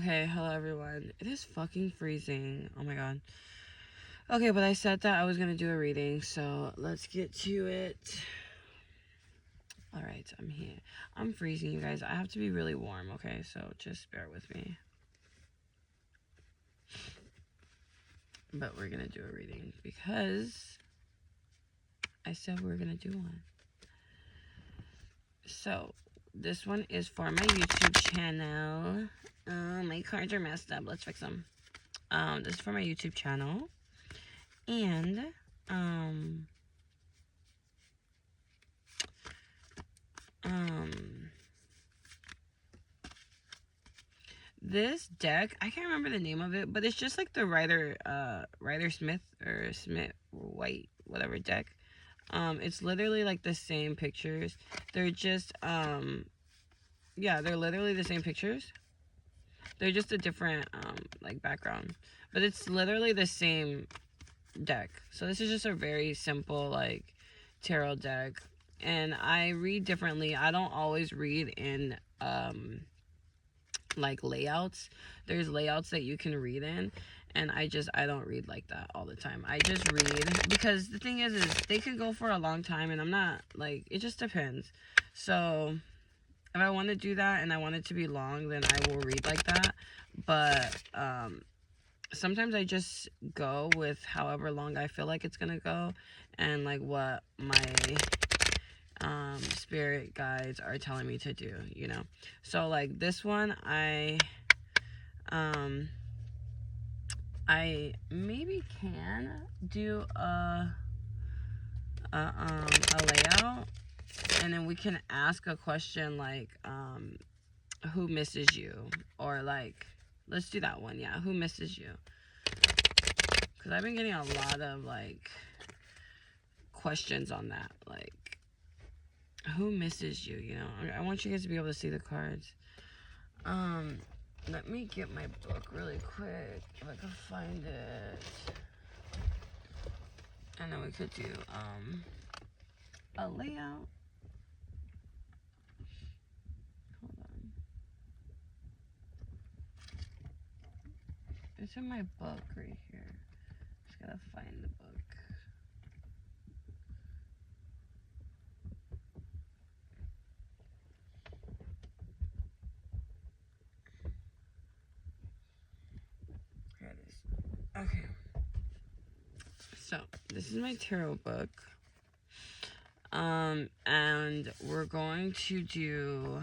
Okay, hello everyone. It is fucking freezing. Oh my god. Okay, but I said that I was gonna do a reading, so let's get to it. Alright, I'm here. I'm freezing, you guys. I have to be really warm, okay? So just bear with me. But we're gonna do a reading because I said we are gonna do one. So, this one is for my YouTube channel. My cards are messed up. Let's fix them. This is for my YouTube channel. And, this deck, I can't remember the name of it, but it's just like the Rider Smith or Smith White, whatever deck. It's literally like the same pictures. They're just, yeah, they're literally the same pictures. They're just a different, like background. But it's literally the same deck. So this is just a very simple, like, tarot deck. And I read differently. I don't always read in, like layouts. There's layouts that you can read in, and I don't read like that all the time. I just read because the thing is they can go for a long time, and I'm not like, it just depends. So if I want to do that and I want it to be long, then I will read like that. But sometimes I just go with however long I feel like it's gonna go, and like what my spirit guides are telling me to do, you know. So like this one, I maybe can do a layout, and then we can ask a question like who misses you, or like, let's do that one. Yeah, who misses you? Because I've been getting a lot of like questions on that, like who misses you, you know. I want you guys to be able to see the cards. Let me get my book really quick if I can find it. And then we could do a layout. Hold on. It's in my book right here. Just gotta find the book. Here it is. Okay. So this is my tarot book. And we're going to do,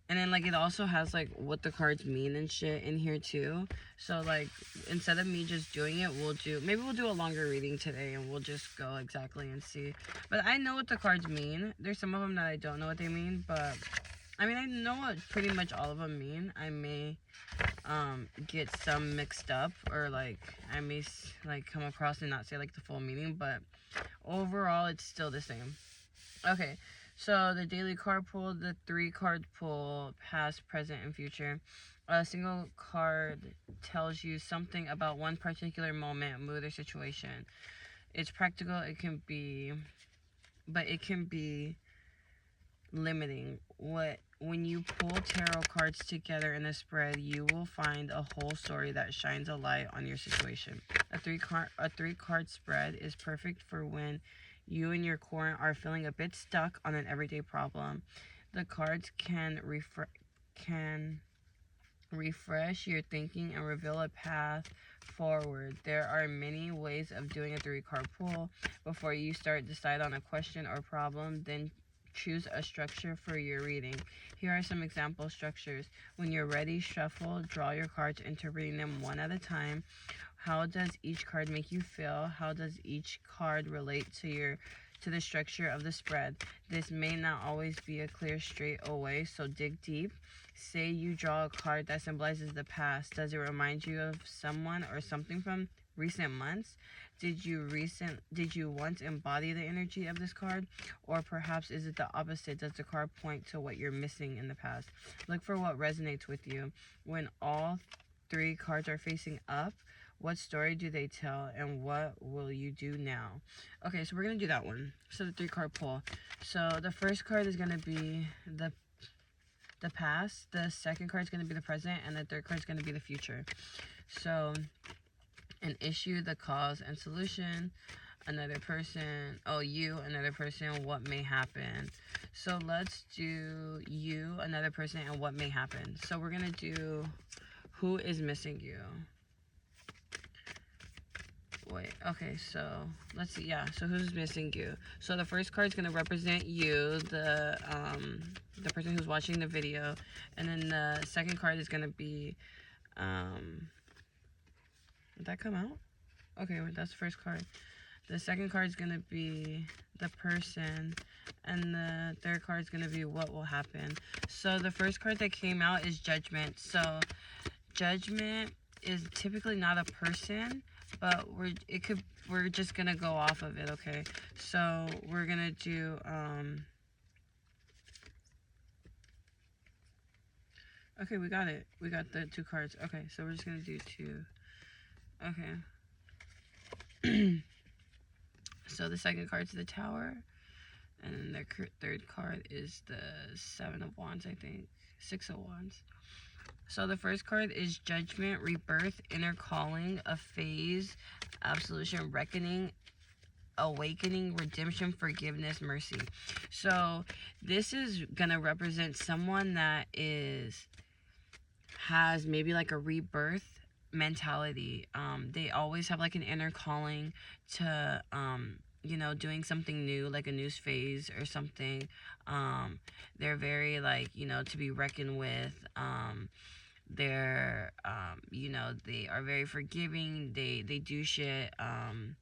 and then like it also has like what the cards mean and shit in here too. So like instead of me just doing it, maybe we'll do a longer reading today, and we'll just go exactly and see. But I know what the cards mean. There's some of them that I don't know what they mean, but I mean, I know what pretty much all of them mean. I may get some mixed up, or like I may like come across and not say like the full meaning, but overall it's still the same. Okay, so the daily card pull, the 3 card pull, past, present, and future. A single card tells you something about one particular moment, mood, or situation. It's practical, but it can be limiting. When you pull tarot cards together in a spread, you will find a whole story that shines a light on your situation. A three card spread is perfect for when you and your core are feeling a bit stuck on an everyday problem. The cards can refresh your thinking and reveal a path forward. There are many ways of doing a 3 card pull. Before you start, decide on a question or problem, then choose a structure for your reading. Here are some example structures. When you're ready, shuffle, draw your cards, interpreting them one at a time. How does each card make you feel? How does each card relate to the structure of the spread? This may not always be a clear straight away, so dig deep. Say you draw a card that symbolizes the past. Does it remind you of someone or something from recent months? Did you once embody the energy of this card? Or perhaps is it the opposite? Does the card point to what you're missing in the past? Look for what resonates with you. When all 3 cards are facing up, what story do they tell, and what will you do now? Okay, so we're going to do that one. So the 3 card pull. So the first card is going to be the the past, the second card is going to be the present, and the third card is going to be the future. So an issue, the cause and solution, another person, you, another person, what may happen. So let's do you, another person, and what may happen. So we're going to do who is missing you. Wait, okay, so let's see. Yeah, so who's missing you? So the first card is going to represent you, the person who's watching the video, and then the second card is going to be did that come out? Okay, wait, that's the first card. The second card is going to be the person, and the third card is going to be what will happen. So the first card that came out is Judgment. So Judgment is typically not a person, but we're just going to go off of it, okay? So we're going to do okay, we got it. We got the two cards. Okay, so we're just going to do two. Okay. So the second card's the Tower, and then the third card is the Seven of Wands, I think. Six of Wands. So the first card is Judgment, Rebirth, Inner Calling, a Phase, Absolution, Reckoning, Awakening, Redemption, Forgiveness, Mercy. So this is gonna represent someone that has maybe like a rebirth mentality. They always have like an inner calling to doing something new, like a new phase or something. They're very like, to be reckoned with. They're they are very forgiving. They do shit and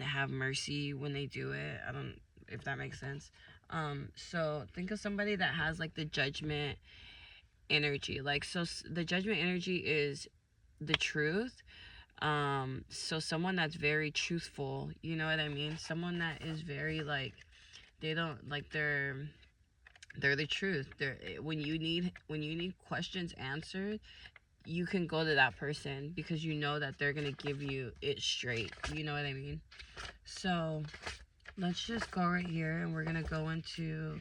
have mercy when they do it. I don't, if that makes sense. So think of somebody that has like the Judgment energy. Like, so the Judgment energy is the truth. So someone that's very truthful, you know what I mean? Someone that is very like, they don't like, they're the truth. When you need questions answered, you can go to that person because you know that they're gonna give you it straight. You know what I mean? So let's just go right here, and we're gonna go into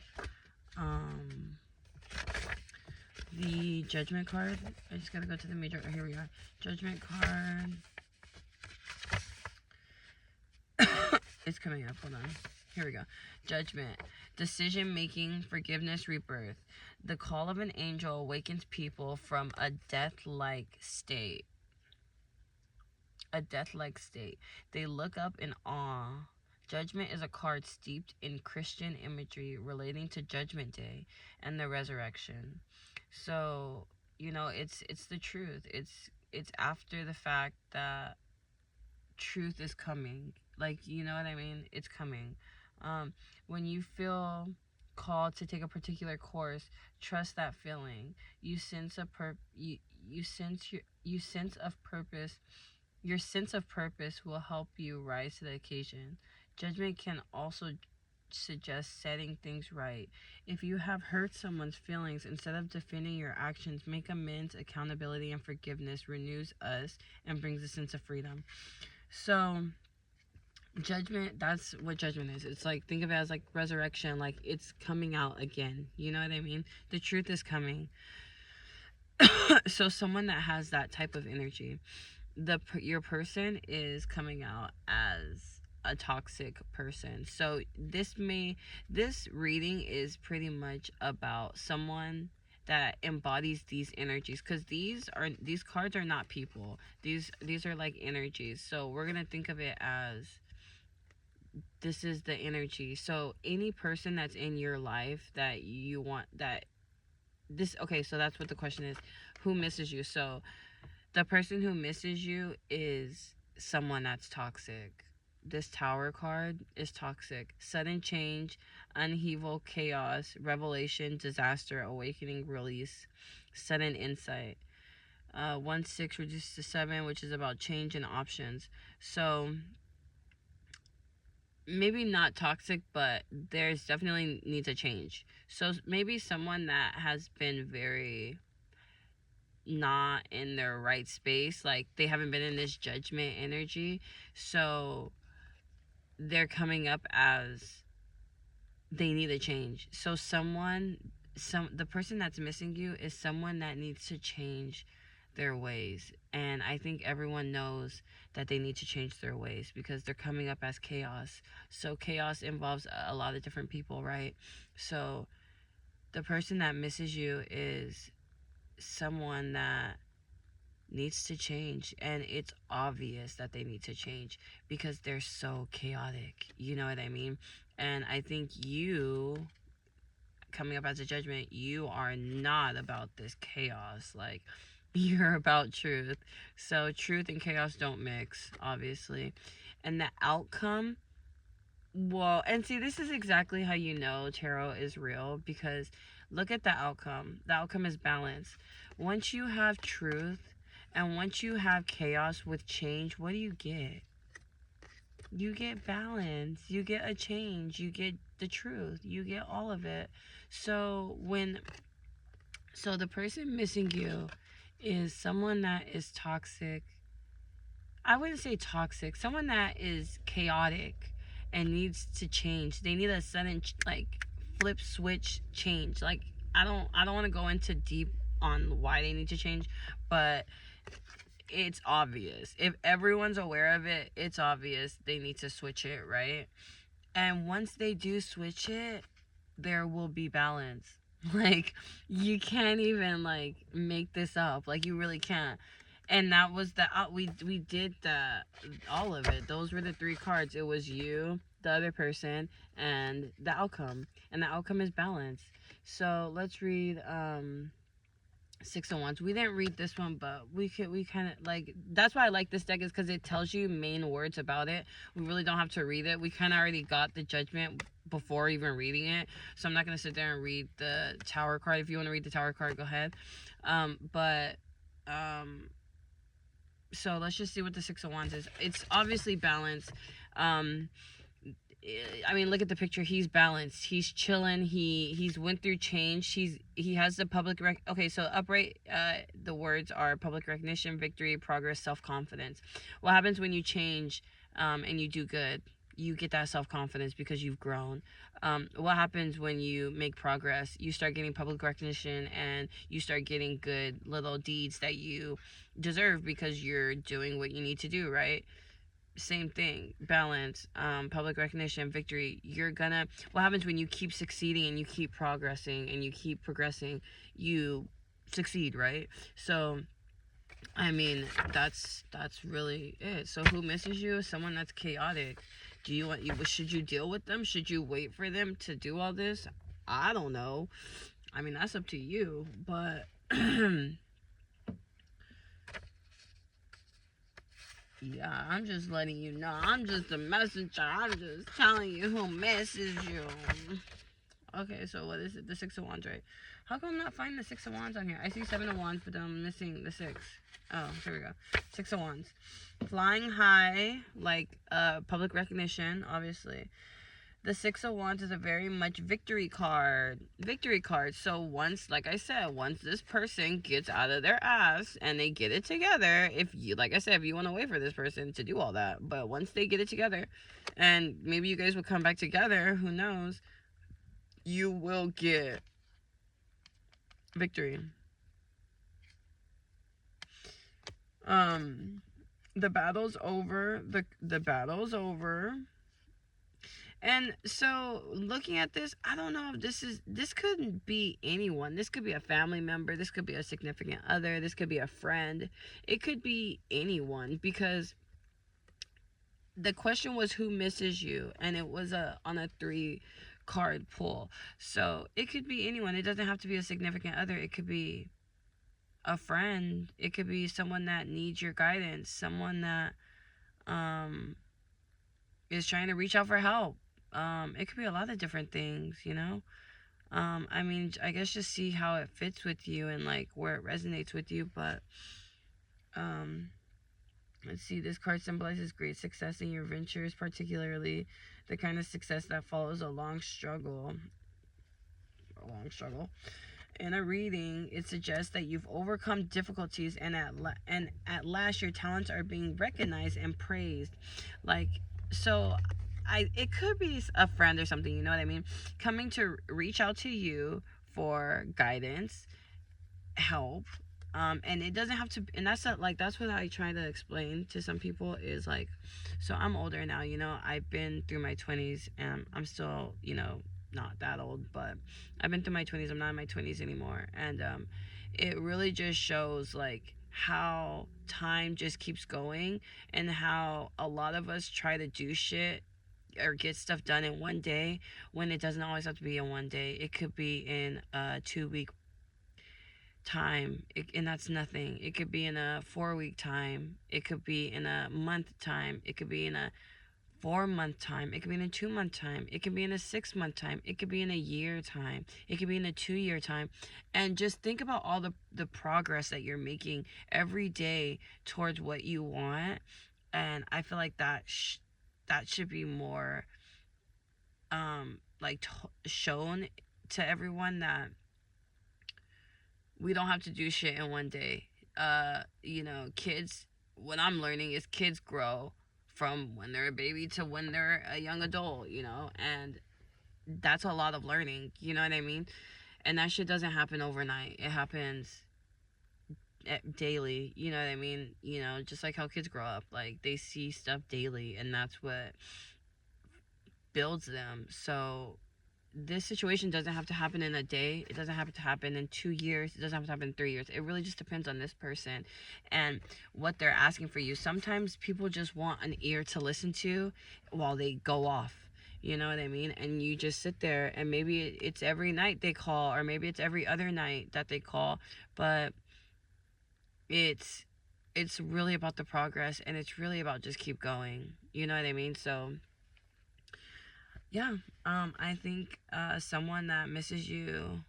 the Judgment card. I just gotta go to the major. Oh, here we are. Judgment card. It's coming up. Hold on. Here we go. Judgment. Decision making, forgiveness, rebirth. The call of an angel awakens people from a death-like state. A death-like state. They look up in awe. Judgment is a card steeped in Christian imagery relating to Judgment Day and the resurrection. So, it's the truth. It's after the fact that truth is coming. Like, you know what I mean? It's coming. When you feel called to take a particular course, trust that feeling. You sense of purpose. Your sense of purpose will help you rise to the occasion. Judgment can also suggest setting things right. If you have hurt someone's feelings, instead of defending your actions, make amends. Accountability and forgiveness renews us and brings a sense of freedom. So Judgment, that's what Judgment is. It's like, think of it as like resurrection. Like, it's coming out again. You know what I mean? The truth is coming. So someone that has that type of energy, your person is coming out as a toxic person. So this reading is pretty much about someone that embodies these energies, because these cards are not people. These are like energies. So we're gonna think of it as, this is the energy. So any person that's in your life that you want, so that's what the question is. Who misses you? So the person who misses you is someone that's toxic. This Tower card is toxic. Sudden change, upheaval, chaos, revelation, disaster, awakening, release, sudden insight. 1-6 reduced to 7, which is about change and options. So maybe not toxic, but there's definitely needs a change. So maybe someone that has been very not in their right space, like they haven't been in this Judgment energy, so they're coming up as they need a change. So someone the person that's missing you is someone that needs to change their ways. And I think everyone knows that they need to change their ways because they're coming up as chaos. So chaos involves a lot of different people, right? So the person that misses you is someone that needs to change, and it's obvious that they need to change because they're so chaotic, you know what I mean? And I think you coming up as a judgment, you are not about this chaos. Like, you're about truth. So truth and chaos don't mix, obviously. And the outcome, well, and see, this is exactly how you know tarot is real, because look at the outcome. The outcome is balance. Once you have truth and once you have chaos with change, what do you get? You get balance. You get a change. You get the truth. You get all of it. So the person missing you is someone that is toxic. I wouldn't say toxic. Someone that is chaotic and needs to change. They need a sudden like flip switch change. Like, I don't want to go into deep on why they need to change, but it's obvious. If everyone's aware of it, it's obvious they need to switch it, right? And once they do switch it, there will be balance. Like, you can't even like make this up. Like, you really can't. And that was the we did all of it. Those were the 3 cards. It was you, the other person, and the outcome. And the outcome is balance. So let's read 6 of Wands. We didn't read this one, but we kind of like, that's why I like this deck, is because it tells you main words about it. We really don't have to read it. We kind of already got the judgment before even reading it, so I'm not going to sit there and read the Tower card. If you want to read the Tower card, go ahead. So let's just see what the 6 of Wands is. It's obviously balance. I mean, look at the picture. He's balanced. He's chilling. He's went through change. He has the public okay, so upright, the words are public recognition, victory, progress, self-confidence. What happens when you change and you do good? You get that self-confidence because you've grown. What happens when you make progress? You start getting public recognition, and you start getting good little deeds that you deserve because you're doing what you need to do, right? Same thing. Balance, public recognition, victory. What happens when you keep succeeding and you keep progressing and you keep progressing? You succeed, right? So I mean, that's really it. So who misses you? Someone that's chaotic. Should you deal with them? Should you wait for them to do all this? I don't know. I mean, that's up to you, but yeah, I'm just letting you know. I'm just a messenger. I'm just telling you who misses you. Okay, so what is it? The 6 of Wands, right? How come I'm not finding the 6 of Wands on here? I see 7 of Wands, but I'm missing the 6. Oh, here we go. 6 of Wands. Flying high, like public recognition, obviously. The 6 of Wands is a very much victory card. Victory card. So once, like I said, once this person gets out of their ass and they get it together, if you, like I said, if you want to wait for this person to do all that, but once they get it together, and maybe you guys will come back together, who knows, you will get victory. The battle's over. The battle's over. And so looking at this, I don't know if this couldn't be anyone. This could be a family member, this could be a significant other, this could be a friend. It could be anyone, because the question was who misses you, and it was on a 3 card pull. So it could be anyone. It doesn't have to be a significant other. It could be a friend. It could be someone that needs your guidance, someone that is trying to reach out for help. It could be a lot of different things, you know. I mean, I guess just see how it fits with you and like where it resonates with you. But let's see, this card symbolizes great success in your ventures, particularly the kind of success that follows a long struggle. In a reading, it suggests that you've overcome difficulties, and at last your talents are being recognized and praised. Like, so it could be a friend or something, you know what I mean, coming to reach out to you for guidance, help. And it doesn't have to, and that's what I try to explain to some people is like, so I'm older now, I've been through my 20s, and I'm still, not that old, but I've been through my 20s. I'm not in my 20s anymore. And it really just shows like how time just keeps going, and how a lot of us try to do shit or get stuff done in one day, when it doesn't always have to be in one day. It could be in a 2 week time, and that's nothing. It could be in a 4 week time. It could be in a month time. It could be in a 4 month time. It could be in a 2 month time. It could be in a 6 month time. It could be in a year time. It could be in a 2 year time. And just think about all the progress that you're making every day towards what you want. And I feel like that should be more like shown to everyone, that we don't have to do shit in one day. Kids, what I'm learning is kids grow from when they're a baby to when they're a young adult, and that's a lot of learning, you know what I mean? And that shit doesn't happen overnight. It happens daily, you know what I mean? Just like how kids grow up, like they see stuff daily, and that's what builds them. So this situation doesn't have to happen in a day. It doesn't have to happen in 2 years. It doesn't have to happen in 3 years. It really just depends on this person and what they're asking for you. Sometimes people just want an ear to listen to while they go off. You know what I mean? And you just sit there, and maybe it's every night they call, or maybe it's every other night that they call, but it's really about the progress, and it's really about just keep going. You know what I mean? So yeah, I think someone that misses you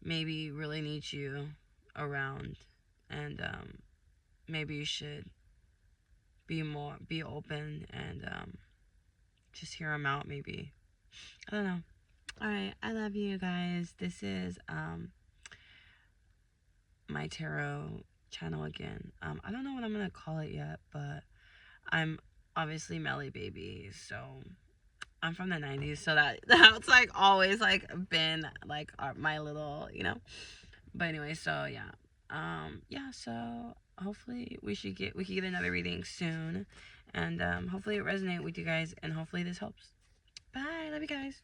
maybe really needs you around, and maybe you should be open, and just hear them out. Maybe, I don't know. All right, I love you guys. This is my tarot channel again. I don't know what I'm gonna call it yet, but I'm obviously Melly Baby, so I'm from the 90s, so that's like always like been like my little, But anyway, so yeah, so hopefully we could get another reading soon, and hopefully it resonates with you guys, and hopefully this helps. Bye, love you guys.